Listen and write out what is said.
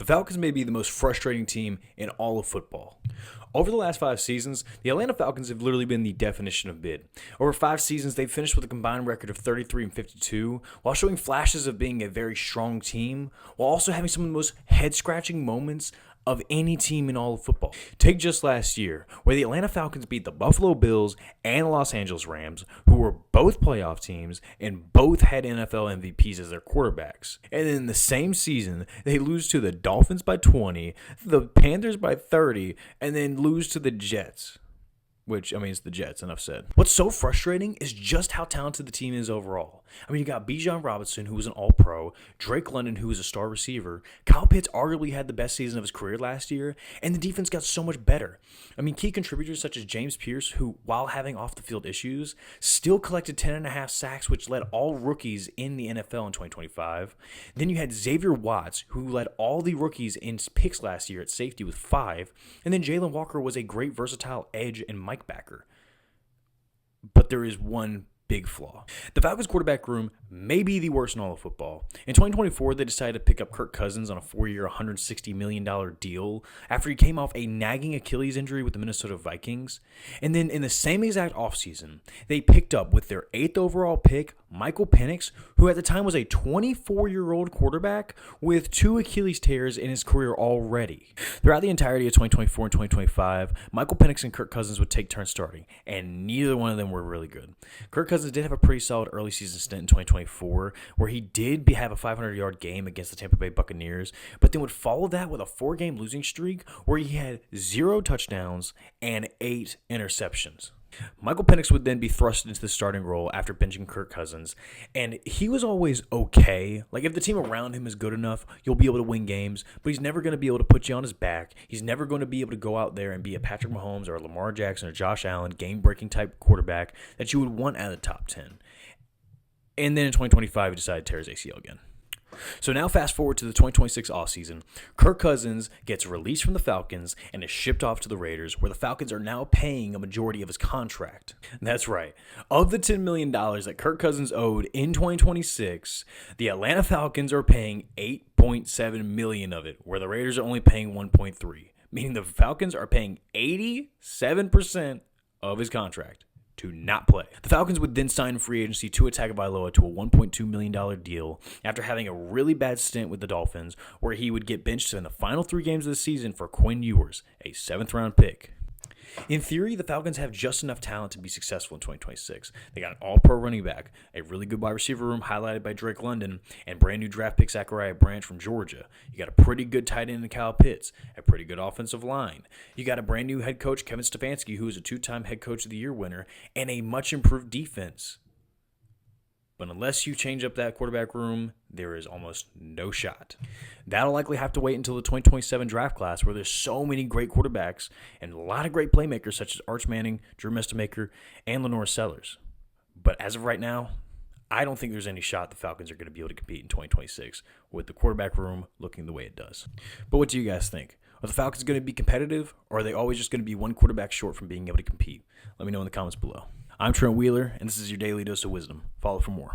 The Falcons may be the most frustrating team in all of football. Over the last 5 seasons, the Atlanta Falcons have literally been the definition of mid. Over 5 seasons, they've finished with a combined record of 33-52, while showing flashes of being a very strong team, while also having some of the most head-scratching moments of any team in all of football. Take just last year, where the Atlanta Falcons beat the Buffalo Bills and the Los Angeles Rams, who were both playoff teams and both had NFL MVPs as their quarterbacks. And then in the same season, they lose to the Dolphins by 20, the Panthers by 30, and then lose to the Jets. Which, I mean, it's the Jets, enough said. What's so frustrating is just how talented the team is overall. I mean, you got Bijan Robinson, who was an All-Pro, Drake London, who was a star receiver, Kyle Pitts arguably had the best season of his career last year, and the defense got so much better. I mean, key contributors such as James Pierce, who, while having off-the-field issues, still collected 10.5 sacks, which led all rookies in the NFL in 2025. Then you had Xavier Watts, who led all the rookies in picks last year at safety with 5, and then Jalen Walker was a great versatile edge and Mike backer. But there is one big flaw. The Falcons quarterback room may be the worst in all of football. In 2024, they decided to pick up Kirk Cousins on a 4-year, $160 million deal after he came off a nagging Achilles injury with the Minnesota Vikings. And then in the same exact offseason, they picked up with their 8th overall pick, Michael Penix, who at the time was a 24-year-old quarterback with 2 Achilles tears in his career already. Throughout the entirety of 2024 and 2025, Michael Penix and Kirk Cousins would take turns starting, and neither one of them were really good. Kirk Cousins did have a pretty solid early season stint in 2024, where he did have a 500-yard game against the Tampa Bay Buccaneers, but then would follow that with a 4-game losing streak where he had 0 touchdowns and 8 interceptions. Michael Penix would then be thrust into the starting role after benching Kirk Cousins, and he was always okay. Like, if the team around him is good enough, you'll be able to win games, but he's never going to be able to put you on his back. He's never going to be able to go out there and be a Patrick Mahomes or a Lamar Jackson or Josh Allen, game-breaking type quarterback that you would want out of the top 10. And then in 2025, he decided to tear his ACL again. So now fast forward to the 2026 offseason, Kirk Cousins gets released from the Falcons and is shipped off to the Raiders, where the Falcons are now paying a majority of his contract. That's right. Of the $10 million that Kirk Cousins owed in 2026, the Atlanta Falcons are paying $8.7 million of it, where the Raiders are only paying $1.3, meaning the Falcons are paying 87% of his contract to not play. The Falcons would then sign free agency Tua Tagovailoa to a $1.2 million deal after having a really bad stint with the Dolphins, where he would get benched in the final 3 games of the season for Quinn Ewers, a 7th-round pick. In theory, the Falcons have just enough talent to be successful in 2026. They got an all-pro running back, a really good wide receiver room highlighted by Drake London, and brand new draft pick Zachariah Branch from Georgia. You got a pretty good tight end in Kyle Pitts, a pretty good offensive line. You got a brand new head coach, Kevin Stefanski, who is a 2-time head coach of the year winner, and a much improved defense. But unless you change up that quarterback room, there is almost no shot. That'll likely have to wait until the 2027 draft class, where there's so many great quarterbacks and a lot of great playmakers such as Arch Manning, Drew Mestemaker, and Lenore Sellers. But as of right now, I don't think there's any shot the Falcons are going to be able to compete in 2026 with the quarterback room looking the way it does. But what do you guys think? Are the Falcons going to be competitive, or are they always just going to be one quarterback short from being able to compete? Let me know in the comments below. I'm Trent Wheeler, and this is your Daily Dose of Wisdom. Follow for more.